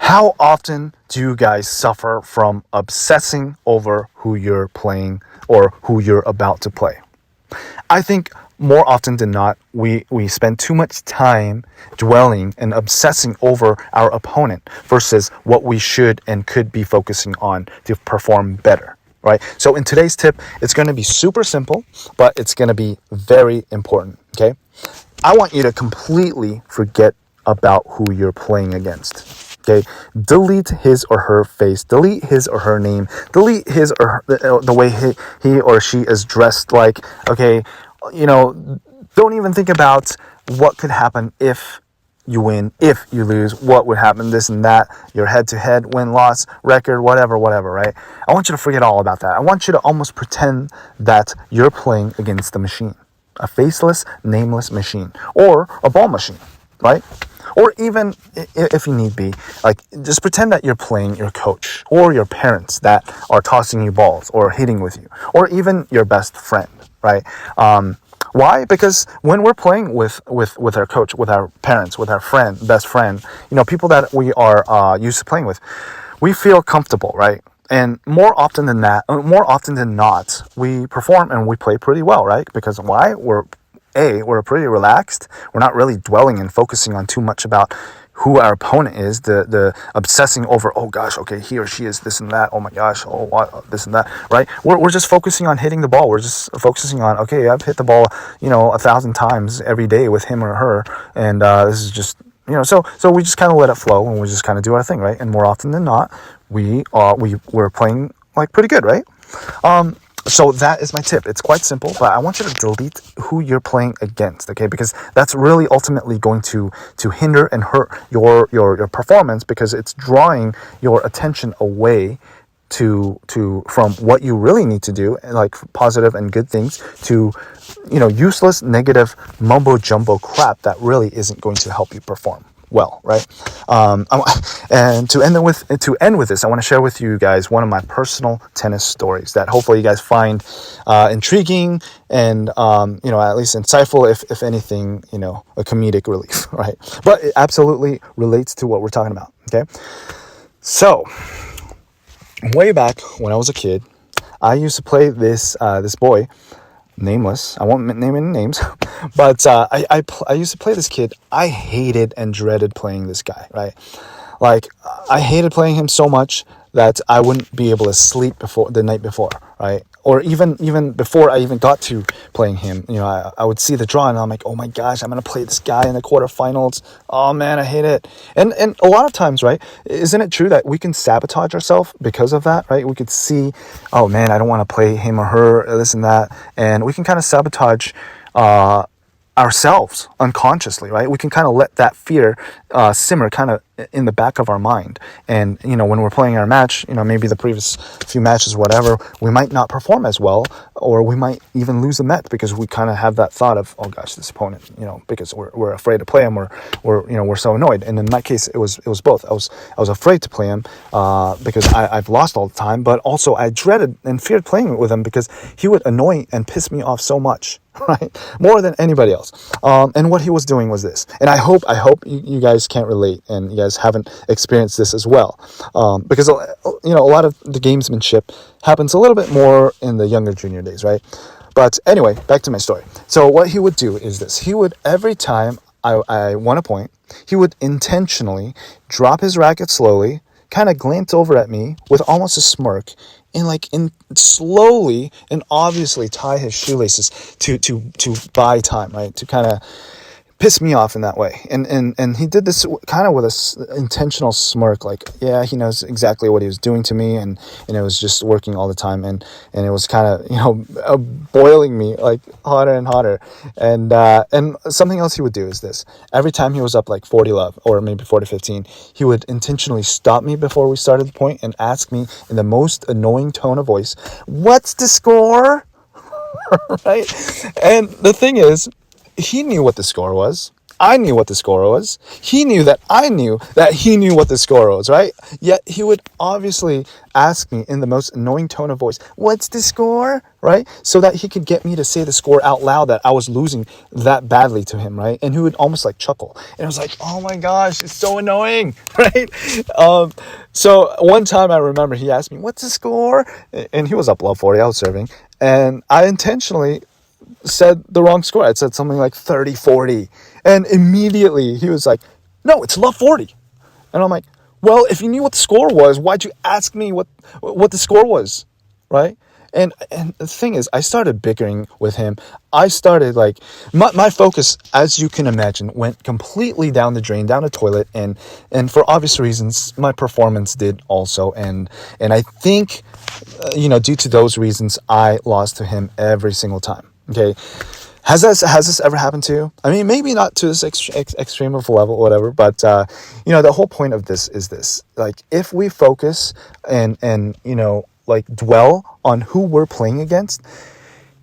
How often do you guys suffer from obsessing over who you're playing or who you're about to play? I think more often than not, we spend too much time dwelling and obsessing over our opponent versus what we should and could be focusing on to perform better, right? So in today's tip, it's going to be super simple, but it's going to be very important, okay? I want you to completely forget about who you're playing against. Okay, delete his or her face, delete his or her name, delete his or her, the way he or she is dressed. Like, okay, don't even think about what could happen if you win, if you lose, what would happen, this and that, your head-to-head, win-loss, record, whatever, right? I want you to forget all about that. I want you to almost pretend that you're playing against the machine, a faceless, nameless machine, or a ball machine, right? Or even, if you need be, like, just pretend that you're playing your coach or your parents that are tossing you balls or hitting with you, or even your best friend, right? Why? Because when we're playing with our coach, with our parents, with our best friend, people that we are used to playing with, we feel comfortable, right? And more often than not, we perform and we play pretty well, right? Because why? We're pretty relaxed. We're not really dwelling and focusing on too much about who our opponent is, the obsessing over, oh gosh, okay, he or she is this and that, oh my gosh, oh what, this and that, right? We're just focusing on hitting the ball. We're just focusing on, okay, I've hit the ball, 1,000 times every day with him or her, and this is just, so we just kind of let it flow and we just kind of do our thing, right? And more often than not, we're playing like pretty good, right? So that is my tip. It's quite simple, but I want you to delete who you're playing against, okay? Because that's really ultimately going to hinder and hurt your performance, because it's drawing your attention away from what you really need to do, like positive and good things, to useless, negative, mumbo jumbo crap that really isn't going to help you perform well, right? And to end with this, I want to share with you guys one of my personal tennis stories that hopefully you guys find intriguing and at least insightful, if anything, a comedic relief, right? But it absolutely relates to what we're talking about. Okay, so way back when I was a kid, I used to play this boy, nameless. I won't name any names, but I used to play this kid. I hated and dreaded playing this guy, right? Like, I hated playing him so much that I wouldn't be able to sleep before the night before, right? Or even before I even got to playing him, I would see the draw and I'm like, oh my gosh, I'm going to play this guy in the quarterfinals. Oh man, I hate it. And a lot of times, right, isn't it true that we can sabotage ourselves because of that, right? We could see, oh man, I don't want to play him or her, this and that. And we can kind of sabotage ourselves unconsciously, right? We can kind of let that fear simmer kind of in the back of our mind. And, when we're playing our match, maybe the previous few matches, whatever, we might not perform as well, or we might even lose the match because we kind of have that thought of, oh gosh, this opponent, because we're afraid to play him, or we're so annoyed. And in my case, it was both. I was afraid to play him because I've lost all the time, but also I dreaded and feared playing with him because he would annoy and piss me off so much. Right, more than anybody else. And what he was doing was this, and I hope you guys can't relate and you guys haven't experienced this as well, because a lot of the gamesmanship happens a little bit more in the younger junior days, right? But anyway, back to my story. So what he would do is this: he would, every time I won a point, he would intentionally drop his racket slowly, kind of glance over at me with almost a smirk, and slowly and obviously tie his shoelaces to buy time, right? To kind of piss me off in that way. And he did this kind of with a intentional smirk, like, yeah, he knows exactly what he was doing to me, and it was just working all the time, and it was kind of boiling me like hotter and hotter. And something else he would do is this: every time he was up like 40-love or maybe 40-15, he would intentionally stop me before we started the point and ask me in the most annoying tone of voice, "What's the score?" Right? And the thing is, he knew what the score was. I knew what the score was. He knew that I knew that he knew what the score was, right? Yet he would obviously ask me in the most annoying tone of voice, what's the score? Right? So that he could get me to say the score out loud that I was losing that badly to him, right? And he would almost like chuckle. And I was like, oh my gosh, it's so annoying, right? So one time I remember he asked me, what's the score? And he was up love 40, I was serving. And I intentionally said the wrong score. I said something like 30-40. And immediately he was like, no, it's love 40. And I'm like, well, if you knew what the score was, why'd you ask me what the score was, right? And the thing is, I started bickering with him. I started like, my focus, as you can imagine, went completely down the drain, down the toilet. And for obvious reasons, my performance did also. And I think, due to those reasons, I lost to him every single time. Okay. Has this ever happened to you? I mean, maybe not to this extreme of level, or whatever, but, the whole point of this is this, like, if we focus and like dwell on who we're playing against,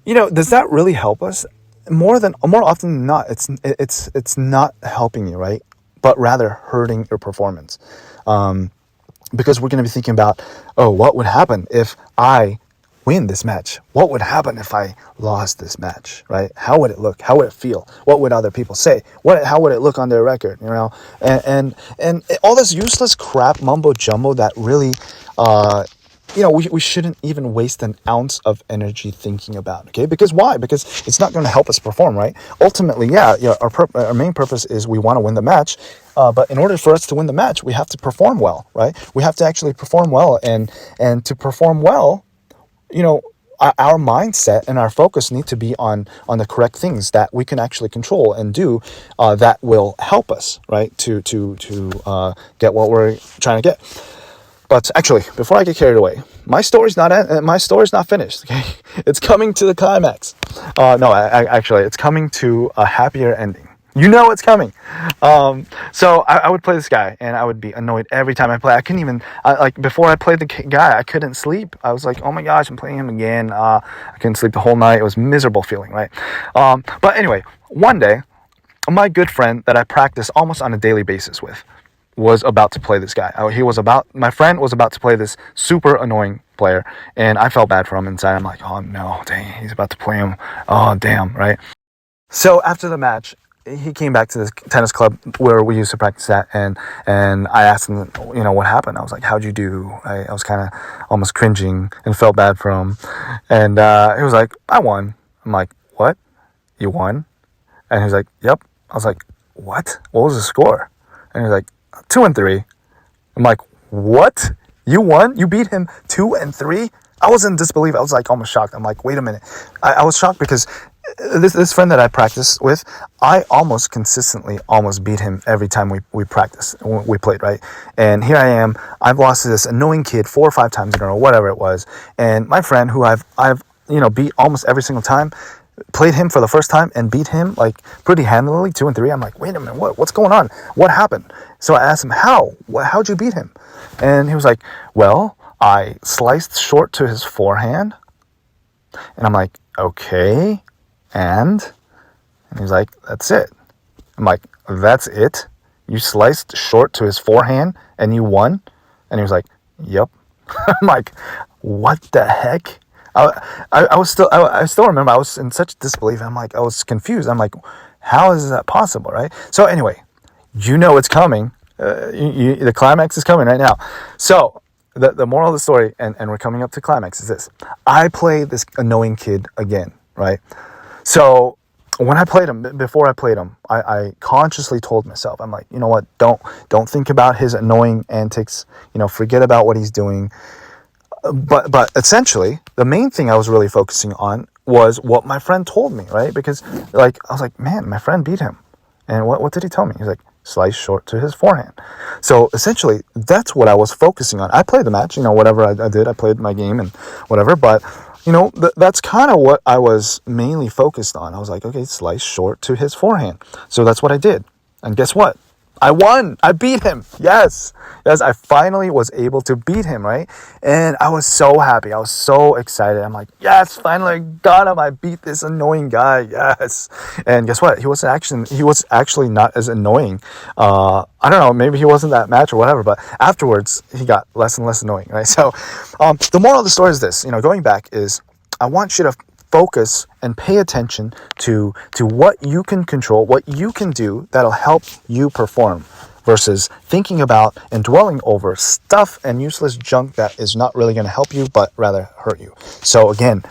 does that really help us? More often than not, it's not helping you, right? But rather hurting your performance. Because we're going to be thinking about, oh, what would happen if I win this match? What would happen if I lost this match, right? How would it look? How would it feel? What would other people say? How would it look on their record, And all this useless crap, mumbo jumbo that really, we shouldn't even waste an ounce of energy thinking about, okay? Because why? Because it's not going to help us perform, right? Ultimately, our main purpose is we want to win the match, but in order for us to win the match, we have to perform well, right? We have to actually perform well, and to perform well, our mindset and our focus need to be on the correct things that we can actually control and do, that will help us, right, to get what we're trying to get. But actually, before I get carried away, my story's not finished. Okay, it's coming to the climax. Actually, it's coming to a happier ending. It's coming. So I would play this guy, and I would be annoyed every time I play. I couldn't even, before I played the guy, I couldn't sleep. I was like, oh my gosh, I'm playing him again. I couldn't sleep the whole night. It was a miserable feeling, right? But anyway, one day, my good friend that I practice almost on a daily basis with was about to play this guy. My friend was about to play this super annoying player, and I felt bad for him inside. I'm like, oh no, dang, he's about to play him. Oh, damn, right? So after the match, he came back to this tennis club where we used to practice at, and I asked him, what happened? I was like, how'd you do? I was kind of almost cringing and felt bad for him. And he was like, I won. I'm like, what? You won? And he was like, yep. I was like, what? What was the score? And he was like, 2-3. I'm like, what? You won? You beat him 2-3? I was in disbelief. I was like almost shocked. I'm like, wait a minute. I was shocked because this friend that I practice with, I almost consistently beat him every time we played, right? And here I am. I've lost to this annoying kid 4 or 5 times in a row, whatever it was. And my friend, who I've beat almost every single time, played him for the first time and beat him like pretty handily, 2-3. I'm like, wait a minute, what's going on? What happened? So I asked him, how'd you beat him? And he was like, well, I sliced short to his forehand. And I'm like, okay. And he's like, that's it. I'm like, that's it? You sliced short to his forehand and you won? And he was like, yep. I'm like, what the heck? I still remember I was in such disbelief. I'm like, I was confused. I'm like, how is that possible, right? So anyway, it's coming. The climax is coming right now. So the moral of the story, and we're coming up to climax, is this. I play this annoying kid again, right? So when I played him, before I played him, I consciously told myself, I'm like, you know what? Don't think about his annoying antics. Forget about what he's doing. But essentially, the main thing I was really focusing on was what my friend told me, right? Because I was like, man, my friend beat him. And what did he tell me? He's like, slice short to his forehand. So essentially, that's what I was focusing on. I played the match, whatever I did, I played my game and whatever. But, that's kind of what I was mainly focused on. I was like, okay, slice short to his forehand. So that's what I did. And guess what? I won. I beat him. Yes. Yes, I finally was able to beat him, right? And I was so happy. I was so excited. I'm like, yes, finally I got him. I beat this annoying guy. Yes. And guess what? He was actually not as annoying. I don't know, maybe he wasn't that match or whatever, but afterwards he got less and less annoying, right? So the moral of the story is this, going back is I want you to focus and pay attention to what you can control, what you can do that'll help you perform, versus thinking about and dwelling over stuff and useless junk that is not really going to help you but rather hurt you. So again,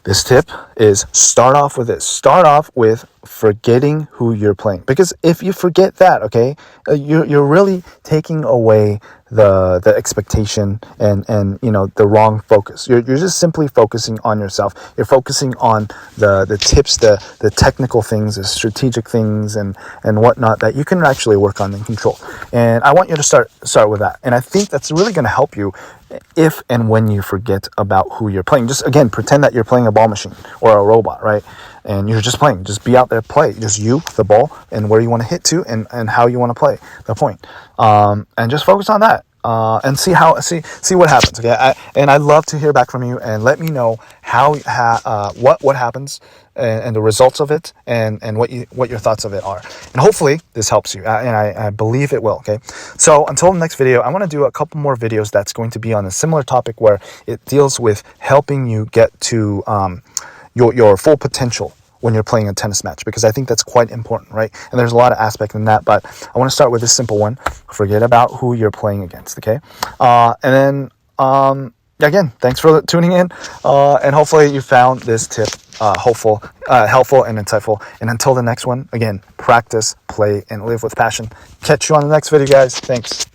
this tip is start off with this. Start off with forgetting who you're playing. Because if you forget that, okay, you're really taking away the expectation and the wrong focus. You're just simply focusing on yourself. You're focusing on the tips, the technical things, the strategic things and whatnot that you can actually work on and control. And I want you to start with that. And I think that's really going to help you if and when you forget about who you're playing. Just again, pretend that you're playing a ball machine or a robot, right? And you're just playing. Just be out there, play. Just you, the ball, and where you want to hit to, and how you want to play the point. And just focus on that. And see what happens. Okay, I'd love to hear back from you and let me know what happens and the results of it and what your thoughts of it are. And hopefully this helps you. And I believe it will. Okay, so until the next video, I want to do a couple more videos that's going to be on a similar topic where it deals with helping you get to your full potential when you're playing a tennis match, because I think that's quite important, right? And there's a lot of aspect in that, but I want to start with this simple one. Forget about who you're playing against, okay? And then, again, thanks for tuning in, and hopefully you found this tip helpful and insightful. And until the next one, again, practice, play, and live with passion. Catch you on the next video, guys. Thanks.